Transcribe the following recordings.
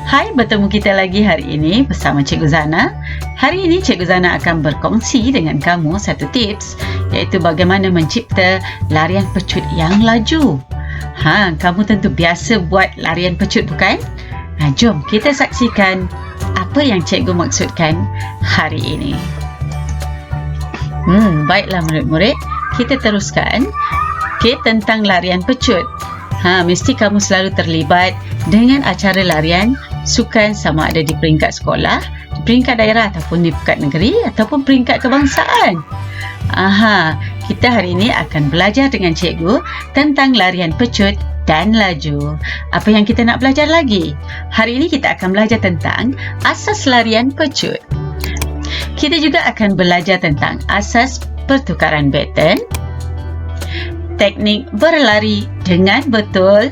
Hai, bertemu kita lagi hari ini bersama Cikgu Zana. Hari ini Cikgu Zana akan berkongsi dengan kamu satu tips, iaitu bagaimana mencipta larian pecut yang laju. Kamu tentu biasa buat larian pecut, bukan? Jom kita saksikan apa yang Cikgu maksudkan hari ini. Baiklah murid-murid, kita teruskan tentang larian pecut. Mesti kamu selalu terlibat dengan acara larian sukan, sama ada di peringkat sekolah, di peringkat daerah ataupun di peringkat negeri ataupun peringkat kebangsaan. Kita hari ini akan belajar dengan cikgu tentang larian pecut dan laju. Apa yang kita nak belajar lagi? Hari ini kita akan belajar tentang asas larian pecut. Kita juga akan belajar tentang asas pertukaran baton, teknik berlari dengan betul,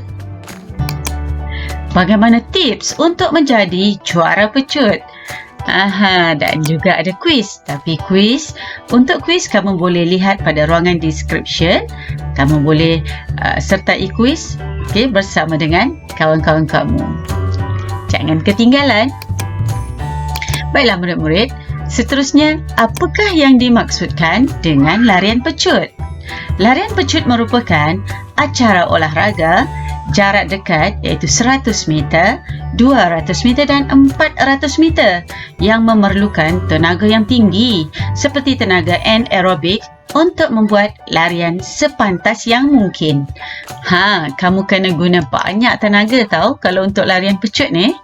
bagaimana tips untuk menjadi juara pecut. Dan juga ada kuis. Tapi untuk kuis kamu boleh lihat pada ruangan description. Kamu boleh sertai kuis bersama dengan kawan-kawan kamu. Jangan ketinggalan. Baiklah murid-murid, seterusnya, apakah yang dimaksudkan dengan larian pecut? Larian pecut merupakan acara olahraga jarak dekat, iaitu 100 meter, 200 meter dan 400 meter yang memerlukan tenaga yang tinggi seperti tenaga anaerobik untuk membuat larian sepantas yang mungkin. Kamu kena guna banyak tenaga tahu kalau untuk larian pecut ni.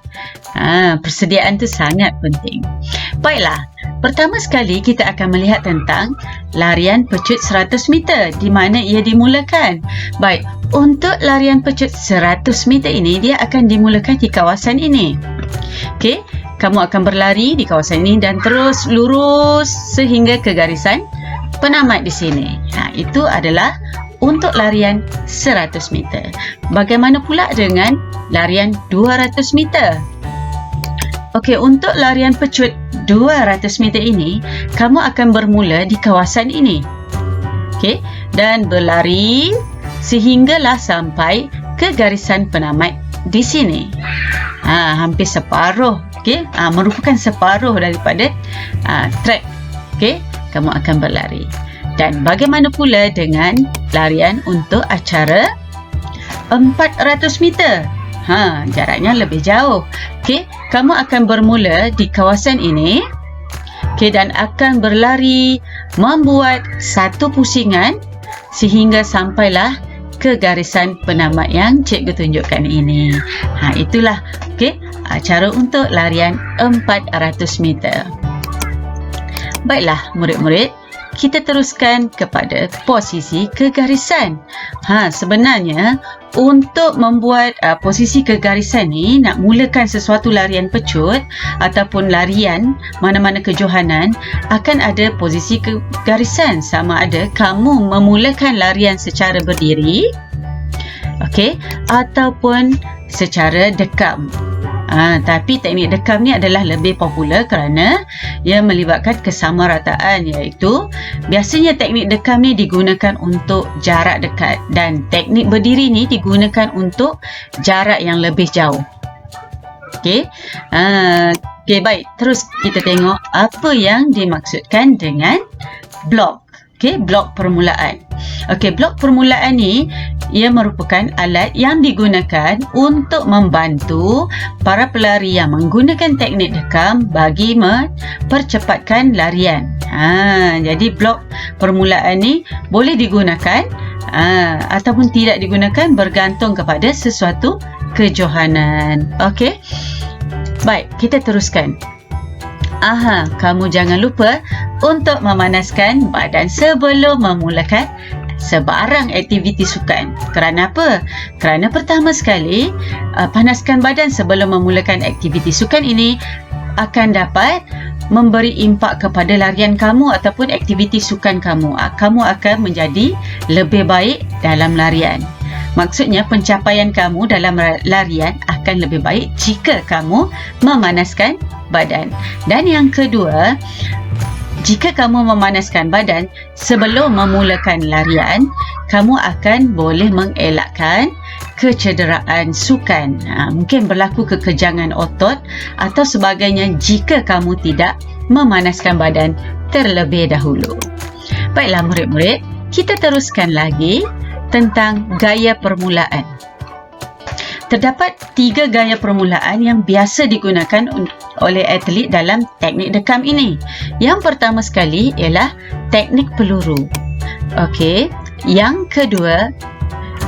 Persediaan tu sangat penting. Baiklah, pertama sekali kita akan melihat tentang larian pecut 100 meter di mana ia dimulakan. Baik, untuk larian pecut 100 meter ini dia akan dimulakan di kawasan ini. Kamu akan berlari di kawasan ini dan terus lurus sehingga ke garisan penamat di sini. Itu adalah untuk larian 100 meter. Bagaimana pula dengan larian 200 meter? Untuk larian pecut 200 meter ini, kamu akan bermula di kawasan ini. Dan berlari sehinggalah sampai ke garisan penamat di sini. Hampir separuh. Merupakan separuh daripada track. Kamu akan berlari. Dan bagaimana pula dengan larian untuk acara 400 meter? Jaraknya lebih jauh. Kamu akan bermula di kawasan ini. Dan akan berlari membuat satu pusingan sehingga sampailah ke garisan penamat yang cikgu tunjukkan ini. Itulah cara untuk larian 400 meter. Baiklah murid-murid, kita teruskan kepada posisi ke garisan. Sebenarnya untuk membuat posisi ke garisan ni, nak mulakan sesuatu larian pecut ataupun larian mana-mana kejohanan, akan ada posisi ke garisan. Sama ada kamu memulakan larian secara berdiri, ataupun secara dekam. Tapi teknik dekam ni adalah lebih popular kerana ia melibatkan kesamarataan, iaitu biasanya teknik dekam ni digunakan untuk jarak dekat dan teknik berdiri ni digunakan untuk jarak yang lebih jauh. Baik, terus kita tengok apa yang dimaksudkan dengan blok. Blok permulaan. Blok permulaan ni ia merupakan alat yang digunakan untuk membantu para pelari yang menggunakan teknik dekam bagi mempercepatkan larian. Jadi blok permulaan ni boleh digunakan ataupun tidak digunakan bergantung kepada sesuatu kejohanan. Baik, kita teruskan. Kamu jangan lupa untuk memanaskan badan sebelum memulakan sebarang aktiviti sukan. Kerana apa? Kerana pertama sekali, panaskan badan sebelum memulakan aktiviti sukan ini akan dapat memberi impak kepada larian kamu ataupun aktiviti sukan kamu. Kamu akan menjadi lebih baik dalam larian. Maksudnya pencapaian kamu dalam larian akan lebih baik jika kamu memanaskan badan. Dan yang kedua, jika kamu memanaskan badan sebelum memulakan larian, kamu akan boleh mengelakkan kecederaan sukan. Mungkin berlaku kekejangan otot atau sebagainya jika kamu tidak memanaskan badan terlebih dahulu. Baiklah murid-murid, kita teruskan lagi tentang gaya permulaan. Terdapat 3 gaya permulaan yang biasa digunakan oleh atlet dalam teknik dekam ini. Yang pertama sekali ialah teknik peluru. Okey, yang kedua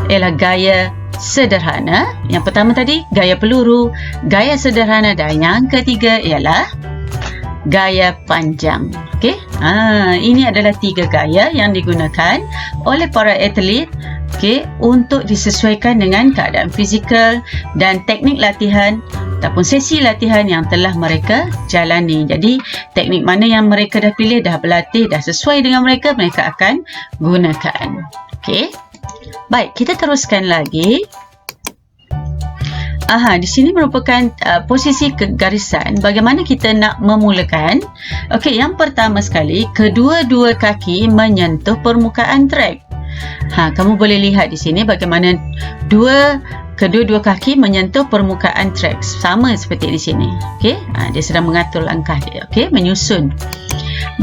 ialah gaya sederhana. Yang pertama tadi gaya peluru, gaya sederhana, dan yang ketiga ialah gaya panjang. Okey, ini adalah 3 gaya yang digunakan oleh para atlet, okey, untuk disesuaikan dengan keadaan fizikal dan teknik latihan ataupun sesi latihan yang telah mereka jalani. Jadi teknik mana yang mereka dah pilih, dah berlatih, dah sesuai dengan mereka, mereka akan gunakan. Okey, baik, kita teruskan lagi. Di sini merupakan posisi kegarisan bagaimana kita nak memulakan. Okey, yang pertama sekali, kedua-dua kaki menyentuh permukaan trek. Kamu boleh lihat di sini bagaimana kedua-dua kaki menyentuh permukaan trek, sama seperti di sini. Okey, dia sedang mengatur langkah dia. Okey, menyusun.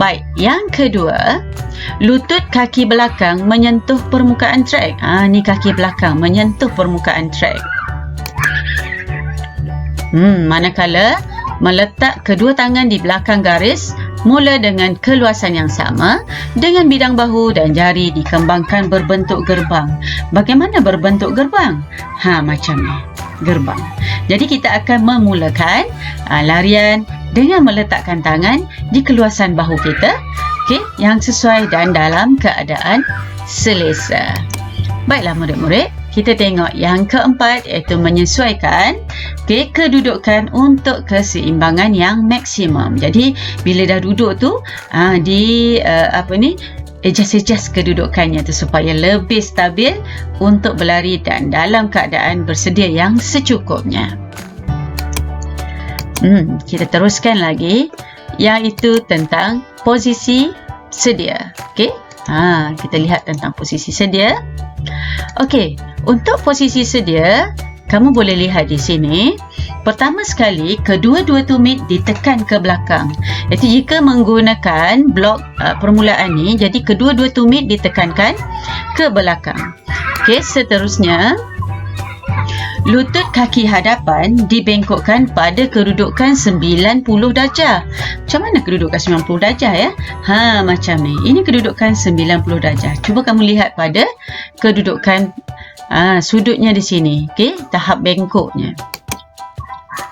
Baik, yang kedua, lutut kaki belakang menyentuh permukaan trek. Ni kaki belakang menyentuh permukaan trek. Manakala meletak kedua tangan di belakang garis, mula dengan keluasan yang sama, dengan bidang bahu dan jari dikembangkan berbentuk gerbang. Bagaimana berbentuk gerbang? Macam ni, gerbang. Jadi kita akan memulakan larian dengan meletakkan tangan di keluasan bahu kita, okey, yang sesuai dan dalam keadaan selesa. Baiklah murid-murid, kita tengok yang keempat, iaitu menyesuaikan kedudukan untuk keseimbangan yang maksimum. Jadi bila dah duduk tu, adjust kedudukannya tu supaya lebih stabil untuk berlari dan dalam keadaan bersedia yang secukupnya. Kita teruskan lagi, iaitu tentang posisi sedia. Okey, kita lihat tentang posisi sedia. Okey, untuk posisi sedia, kamu boleh lihat di sini. Pertama sekali, kedua-dua tumit ditekan ke belakang. Iaitu jika menggunakan blok permulaan ni, jadi kedua-dua tumit ditekankan ke belakang. Okey, seterusnya, lutut kaki hadapan dibengkokkan pada kedudukan 90 darjah. Macam mana kedudukan 90 darjah ya? Macam ni. Ini kedudukan 90 darjah. Cuba kamu lihat pada kedudukan sudutnya di sini. Okey, tahap bengkoknya.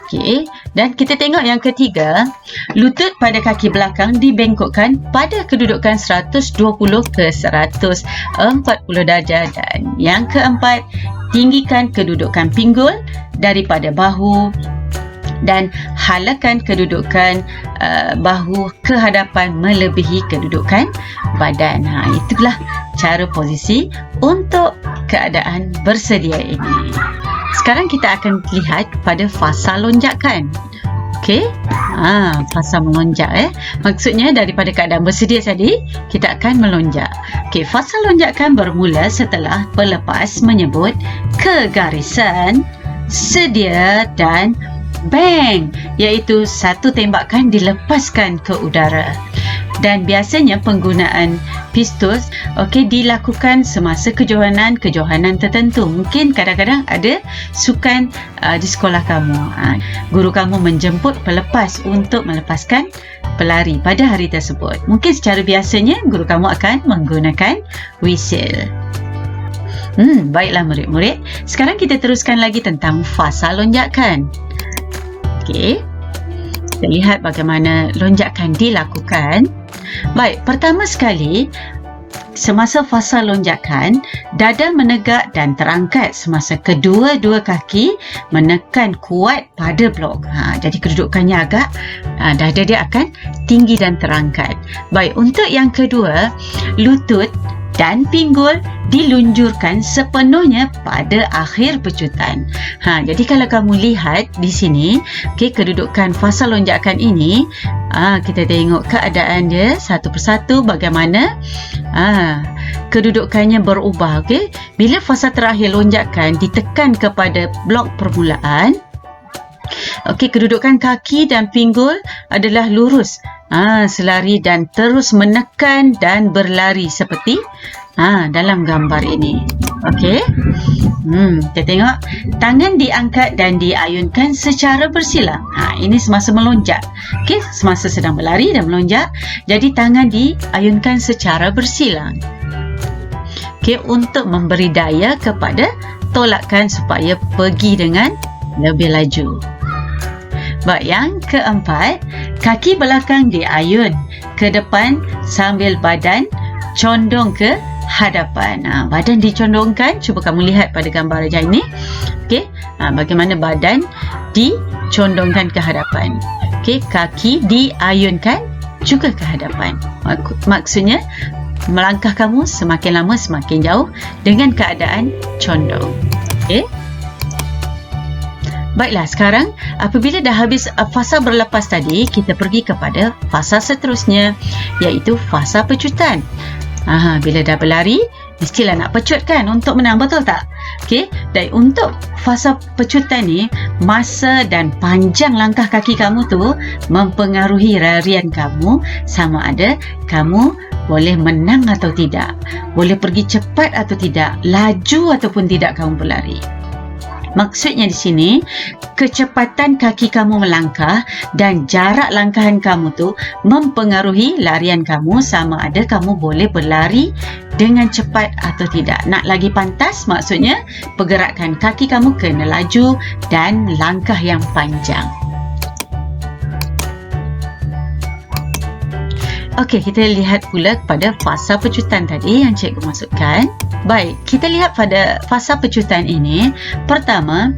Okey, dan kita tengok yang ketiga, lutut pada kaki belakang dibengkokkan pada kedudukan 120 ke 140 darjah, dan yang keempat, tinggikan kedudukan pinggul daripada bahu dan halakan kedudukan bahu ke hadapan melebihi kedudukan badan. Itulah cara posisi untuk keadaan bersedia ini. Sekarang kita akan lihat pada fasa lonjakan. Okey, fasa melonjak maksudnya daripada keadaan bersedia tadi, kita akan melonjak. Okey, fasa lonjakan bermula setelah pelepas menyebut kegarisan, sedia dan bang, iaitu satu tembakan dilepaskan ke udara. Dan biasanya penggunaan pistol dilakukan semasa kejohanan tertentu. Mungkin kadang-kadang ada sukan di sekolah kamu. Guru kamu menjemput pelepas untuk melepaskan pelari pada hari tersebut. Mungkin secara biasanya guru kamu akan menggunakan whistle. Baiklah murid-murid, sekarang kita teruskan lagi tentang fasa lonjakan. Okey, kita lihat bagaimana lonjakan dilakukan. Baik, pertama sekali, semasa fasa lonjakan, dada menegak dan terangkat semasa kedua-dua kaki menekan kuat pada blok. Jadi kedudukannya agak dada dia akan tinggi dan terangkat. Baik, untuk yang kedua, lutut dan pinggul dilunjurkan sepenuhnya pada akhir pecutan. Jadi kalau kamu lihat di sini, kedudukan fasa lonjakan ini, kita tengok keadaan dia satu persatu bagaimana kedudukannya berubah. Bila fasa terakhir lonjakan ditekan kepada blok permulaan, kedudukan kaki dan pinggul adalah lurus, selari dan terus menekan dan berlari seperti dalam gambar ini. Kita tengok tangan diangkat dan diayunkan secara bersilang. Ini semasa melonjak. Semasa sedang berlari dan melonjak, jadi tangan diayunkan secara bersilang. Untuk memberi daya kepada tolakan supaya pergi dengan lebih laju. Baik, yang keempat, kaki belakang diayun ke depan sambil badan condong ke hadapan. Badan dicondongkan, cuba kamu lihat pada gambar aja ini. Bagaimana badan dicondongkan ke hadapan. Kaki diayunkan juga ke hadapan. Maksudnya melangkah kamu semakin lama semakin jauh dengan keadaan condong. Baiklah, sekarang apabila dah habis fasa berlepas tadi, kita pergi kepada fasa seterusnya, iaitu fasa pecutan. Bila dah berlari, mestilah nak pecut kan untuk menang, betul tak? Dan untuk fasa pecutan ni, masa dan panjang langkah kaki kamu tu mempengaruhi larian kamu, sama ada kamu boleh menang atau tidak, boleh pergi cepat atau tidak, laju ataupun tidak kamu berlari. Maksudnya di sini, kecepatan kaki kamu melangkah dan jarak langkahan kamu tu mempengaruhi larian kamu, sama ada kamu boleh berlari dengan cepat atau tidak. Nak lagi pantas, maksudnya pergerakan kaki kamu kena laju dan langkah yang panjang. Kita lihat pula pada fasa pecutan tadi yang cikgu masukkan. Baik, kita lihat pada fasa pecutan ini. Pertama,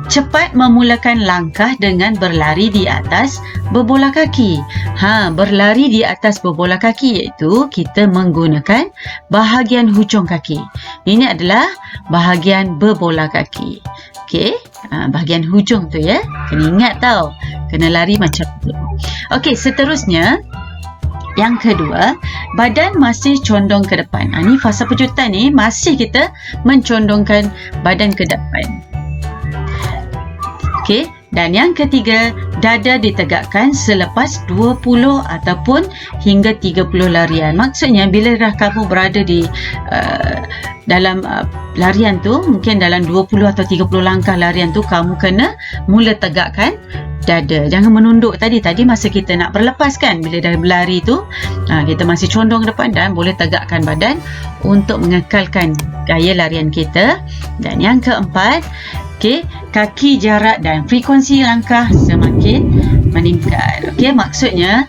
cepat memulakan langkah dengan berlari di atas berbola kaki. Berlari di atas berbola kaki iaitu kita menggunakan bahagian hujung kaki. Ini adalah bahagian berbola kaki. Bahagian hujung tu ya. Kena ingat tau. Kena lari macam tu. Seterusnya, yang kedua, badan masih condong ke depan. Ini fasa pecutan ni masih kita mencondongkan badan ke depan. Dan yang ketiga, dada ditegakkan selepas 20 ataupun hingga 30 larian. Maksudnya bila dah kamu berada di dalam larian tu, mungkin dalam 20 atau 30 langkah larian tu, kamu kena mula tegakkan dada. Jangan menunduk tadi masa kita nak berlepas kan, bila dah berlari tu kita masih condong ke depan dan boleh tegakkan badan untuk mengekalkan gaya larian kita. Dan yang keempat, kaki, jarak dan frekuensi langkah semakin meningkat. Maksudnya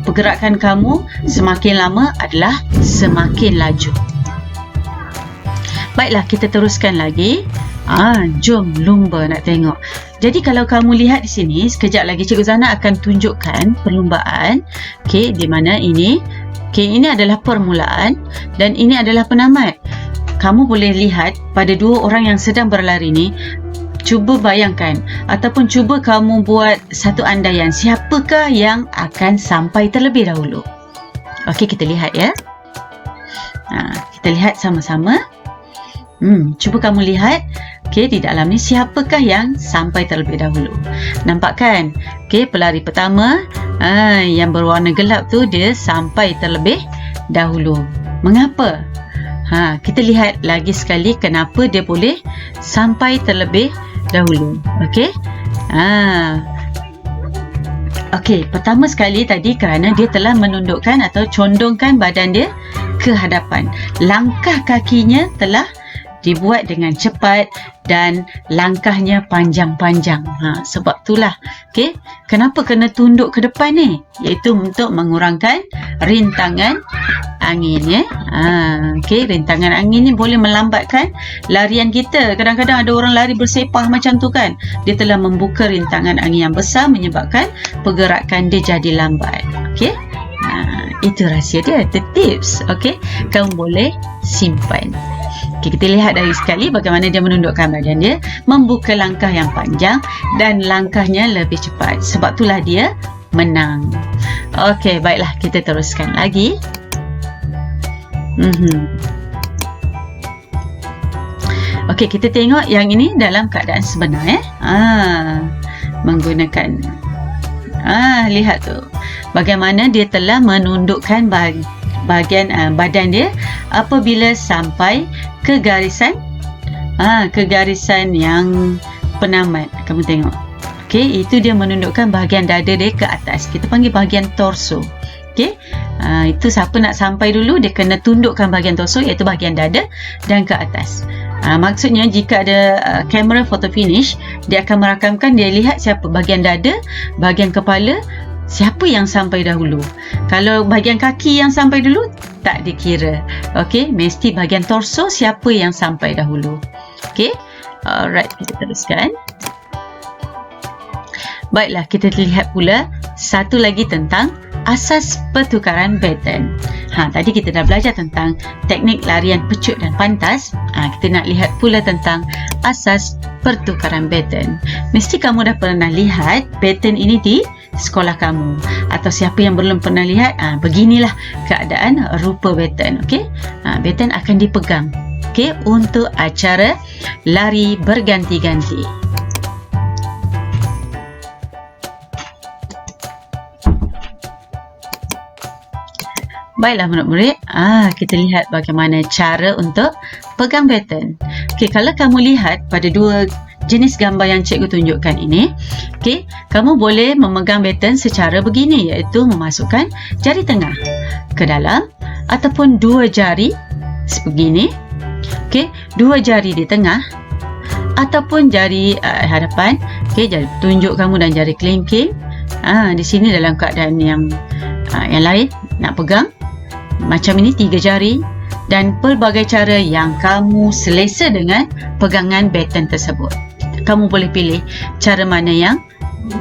pergerakan kamu semakin lama adalah semakin laju. Baiklah, kita teruskan lagi. Jom lumba nak tengok. Jadi kalau kamu lihat di sini, sekejap lagi Cikgu Zana akan tunjukkan perlumbaan di mana ini ini adalah permulaan dan ini adalah penamat. Kamu boleh lihat pada dua orang yang sedang berlari ni, cuba bayangkan ataupun cuba kamu buat satu andaian, siapakah yang akan sampai terlebih dahulu. Kita lihat ya. Kita lihat sama-sama. Cuba kamu lihat di dalam ni siapakah yang sampai terlebih dahulu. Nampak kan? Pelari pertama yang berwarna gelap tu dia sampai terlebih dahulu. Mengapa? Kita lihat lagi sekali kenapa dia boleh sampai terlebih dahulu. Pertama sekali tadi kerana dia telah menundukkan atau condongkan badan dia ke hadapan. Langkah kakinya telah dibuat dengan cepat dan langkahnya panjang-panjang. Sebab itulah, okey, kenapa kena tunduk ke depan ni? Iaitu untuk mengurangkan rintangan angin, ya. Okey, rintangan angin ni boleh melambatkan larian kita. Kadang-kadang ada orang lari bersepah macam tu kan. Dia telah membuka rintangan angin yang besar menyebabkan pergerakan dia jadi lambat. Okey. Itu rahsia dia, the tips. Okey, kamu boleh simpan. Okay, kita lihat dari sekali bagaimana dia menundukkan badan dia, membuka langkah yang panjang dan langkahnya lebih cepat. Sebab itulah dia menang. Okey, baiklah, kita teruskan lagi. Okey, kita tengok yang ini dalam keadaan sebenar, ya. Menggunakan lihat tu bagaimana dia telah menundukkan bahagian badan dia apabila sampai ke garisan yang penamat. Kamu tengok, okey, itu dia menundukkan bahagian dada dia ke atas. Kita panggil bahagian torso. Okey, itu siapa nak sampai dulu, dia kena tundukkan bahagian torso, iaitu bahagian dada dan ke atas. Maksudnya jika ada kamera photo finish, dia akan merakamkan, dia lihat siapa bahagian dada, bahagian kepala, siapa yang sampai dahulu. Kalau bahagian kaki yang sampai dulu, tak dikira. Okey, mesti bahagian torso siapa yang sampai dahulu. Okey, alright, kita teruskan. Baiklah, kita lihat pula satu lagi tentang asas pertukaran baton. Tadi kita dah belajar tentang teknik larian pecut dan pantas. Kita nak lihat pula tentang asas pertukaran baton. Mesti kamu dah pernah lihat baton ini di sekolah kamu, atau siapa yang belum pernah lihat, beginilah keadaan rupa baton. Okey, baton akan dipegang, okey, untuk acara lari berganti-ganti. Baiklah murid-murid, kita lihat bagaimana cara untuk pegang baton. Okey, kalau kamu lihat pada dua jenis gambar yang cikgu tunjukkan ini, okey, kamu boleh memegang baton secara begini, iaitu memasukkan jari tengah ke dalam ataupun dua jari sebegini. Okey, dua jari di tengah ataupun jari hadapan, okey, jari tunjuk kamu dan jari kelingking. Di sini dalam keadaan yang lain nak pegang macam ini, 3 jari, dan pelbagai cara yang kamu selesa dengan pegangan baton tersebut. Kamu boleh pilih cara mana yang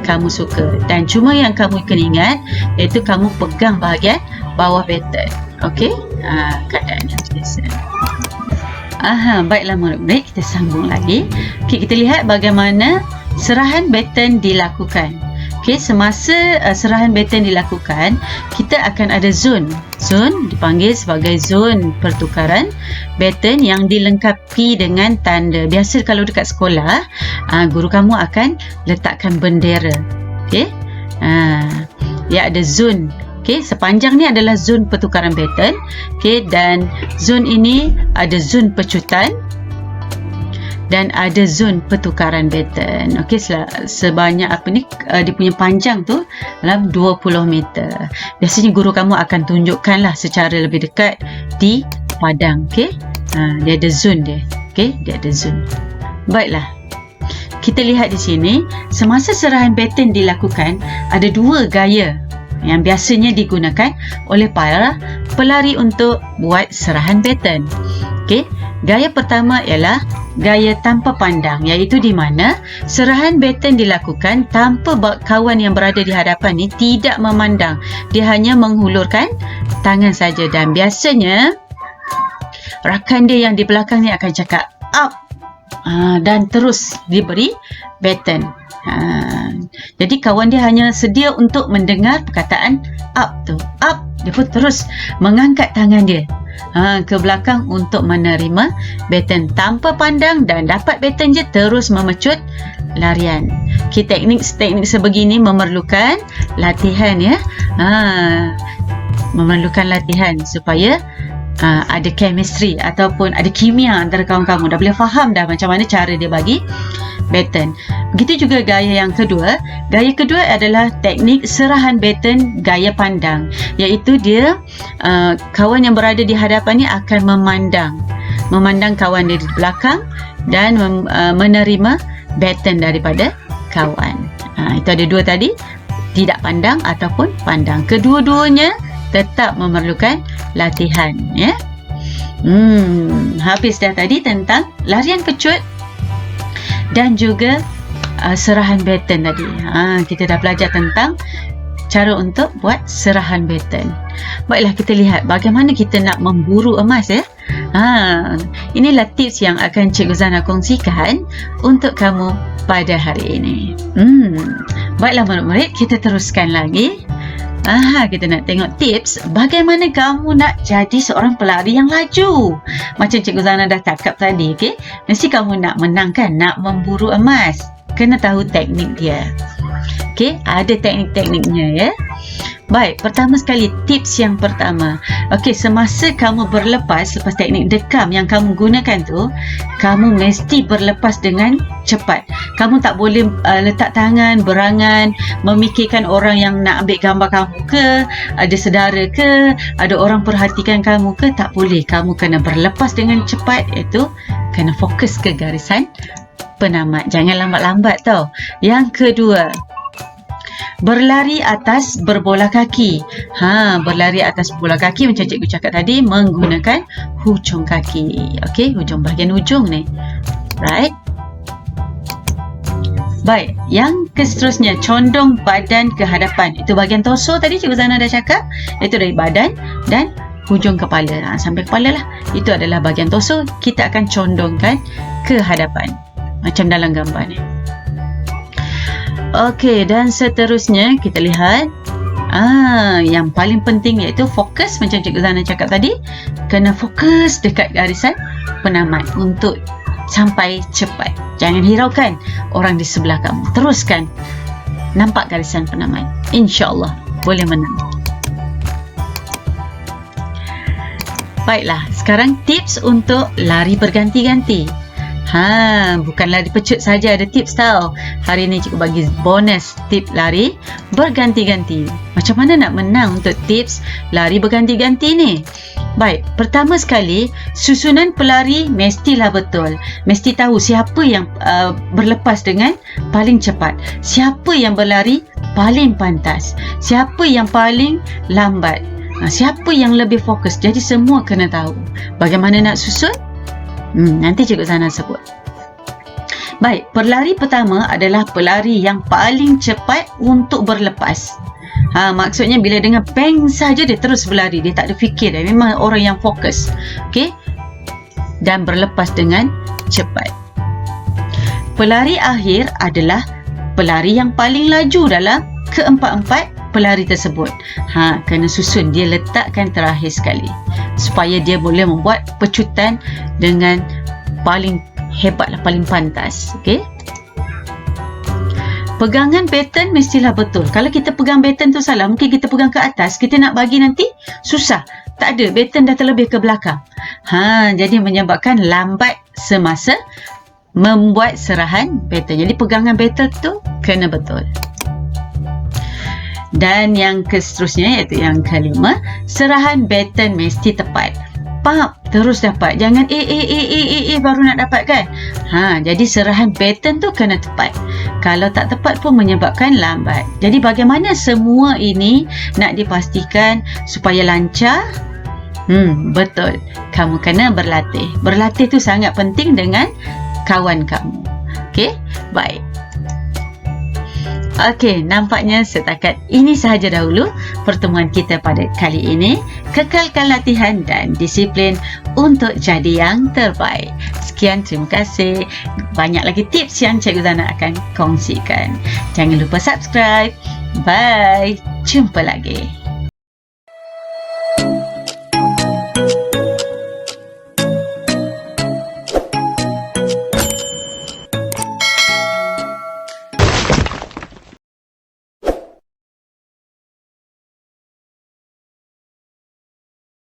kamu suka, dan cuma yang kamu kena ingat iaitu kamu pegang bahagian bawah baton. Okey, keadaan yang selesa. Baiklah murid-murid, kita sambung lagi. Okey, kita lihat bagaimana serahan baton dilakukan. Okey, semasa serahan baton dilakukan, kita akan ada zon. Zon dipanggil sebagai zon pertukaran baton yang dilengkapi dengan tanda. Biasa kalau dekat sekolah, guru kamu akan letakkan bendera. Okey, dia ada zon. Okey, sepanjang ni adalah zon pertukaran baton. Okey, dan zon ini ada zon pecutan dan ada zon pertukaran baton. Okey, sebanyak dia punya panjang tu dalam 20 meter. Biasanya guru kamu akan tunjukkanlah secara lebih dekat di padang. Okey, dia ada zon dia. Okey, dia ada zon. Baiklah, kita lihat di sini, semasa serahan baton dilakukan, ada dua gaya yang biasanya digunakan oleh para pelari untuk buat serahan baton. Okey, gaya pertama ialah gaya tanpa pandang, iaitu di mana serahan baton dilakukan tanpa kawan yang berada di hadapan ni tidak memandang. Dia hanya menghulurkan tangan saja, dan biasanya rakan dia yang di belakang ni akan cakap up, dan terus diberi baton. Jadi kawan dia hanya sedia untuk mendengar perkataan up tu, up, dia pun terus mengangkat tangan dia ke belakang untuk menerima baton tanpa pandang, dan dapat baton je terus memecut larian. Okay, teknik sebegini memerlukan latihan, ya. Memerlukan latihan supaya ada chemistry ataupun ada kimia antara kawan-kamu. Dah boleh faham dah macam mana cara dia bagi baton. Begitu juga gaya yang kedua. Gaya kedua adalah teknik serahan baton gaya pandang, iaitu dia kawan yang berada di hadapan ni akan memandang memandang kawan dia di belakang dan menerima baton daripada kawan. Itu ada dua tadi, tidak pandang ataupun pandang. Kedua-duanya tetap memerlukan latihan, ya. Habis dah tadi tentang larian pecut dan juga serahan baton tadi. Kita dah belajar tentang cara untuk buat serahan baton. Baiklah, kita lihat bagaimana kita nak memburu emas, ya. Inilah tips yang akan Cikgu Zana kongsikan untuk kamu pada hari ini. Baiklah murid-murid, kita teruskan lagi. Kita nak tengok tips bagaimana kamu nak jadi seorang pelari yang laju. Macam Cikgu Zana dah cakap tadi, okey? Mesti kamu nak menang kan, nak memburu emas. Kena tahu teknik dia. Okey, ada teknik-tekniknya, ya. Baik, pertama sekali, tips yang pertama. Okey, semasa kamu berlepas, lepas teknik dekam yang kamu gunakan tu, kamu mesti berlepas dengan cepat. Kamu tak boleh letak tangan, berangan, memikirkan orang yang nak ambil gambar kamu ke, ada saudara ke, ada orang perhatikan kamu ke, tak boleh. Kamu kena berlepas dengan cepat, iaitu kena fokus ke garisan penamat. Jangan lambat-lambat tau. Yang kedua, berlari atas berbola kaki. Berlari atas bola kaki macam cikgu cakap tadi, menggunakan hujung kaki. Okey, bahagian hujung ni. Right? Baik, yang seterusnya, condong badan ke hadapan. Itu bahagian torso tadi Cikgu Zana dah cakap. Itu dari badan dan hujung kepala. Sampai kepala lah. Itu adalah bahagian torso. Kita akan condongkan ke hadapan. Macam dalam gambar ni. Okey, dan seterusnya kita lihat yang paling penting iaitu fokus. Macam Cikgu Zana cakap tadi, kena fokus dekat garisan penamat untuk sampai cepat. Jangan hiraukan orang di sebelah kamu. Teruskan nampak garisan penamat. InsyaAllah boleh menang. Baiklah, sekarang tips untuk lari berganti-ganti. Bukan lari pecut saja ada tips tau. Hari ni cikgu bagi bonus tip lari berganti-ganti. Macam mana nak menang untuk tips lari berganti-ganti ni? Baik, pertama sekali, susunan pelari mestilah betul. Mesti tahu siapa yang berlepas dengan paling cepat, siapa yang berlari paling pantas, siapa yang paling lambat, siapa yang lebih fokus. Jadi semua kena tahu. Bagaimana nak susun? Nanti Cikgu Zana sebut. Baik, pelari pertama adalah pelari yang paling cepat untuk berlepas. Maksudnya bila dengar bang saja dia terus berlari. Dia tak ada fikir. Dia memang orang yang fokus. Okey? Dan berlepas dengan cepat. Pelari akhir adalah pelari yang paling laju dalam keempat-empat pelari tersebut. Kena susun. Dia letakkan terakhir sekali. Supaya dia boleh membuat pecutan dengan paling hebat lah, paling pantas. Okey? Pegangan baton mestilah betul. Kalau kita pegang baton tu salah, mungkin kita pegang ke atas, kita nak bagi nanti susah. Tak ada, baton dah terlebih ke belakang. Jadi menyebabkan lambat semasa membuat serahan baton. Jadi pegangan baton tu kena betul. Dan yang seterusnya iaitu yang kelima, serahan baton mesti tepat. Pap, terus dapat. Jangan baru nak dapat kan. Jadi serahan baton tu kena tepat. Kalau tak tepat pun menyebabkan lambat. Jadi bagaimana semua ini nak dipastikan supaya lancar? Betul. Kamu kena berlatih. Berlatih tu sangat penting dengan kawan kamu. Okey? Baik. Okey, nampaknya setakat ini sahaja dahulu pertemuan kita pada kali ini. Kekalkan latihan dan disiplin untuk jadi yang terbaik. Sekian, terima kasih. Banyak lagi tips yang Cikgu Zana akan kongsikan. Jangan lupa subscribe. Bye. Jumpa lagi.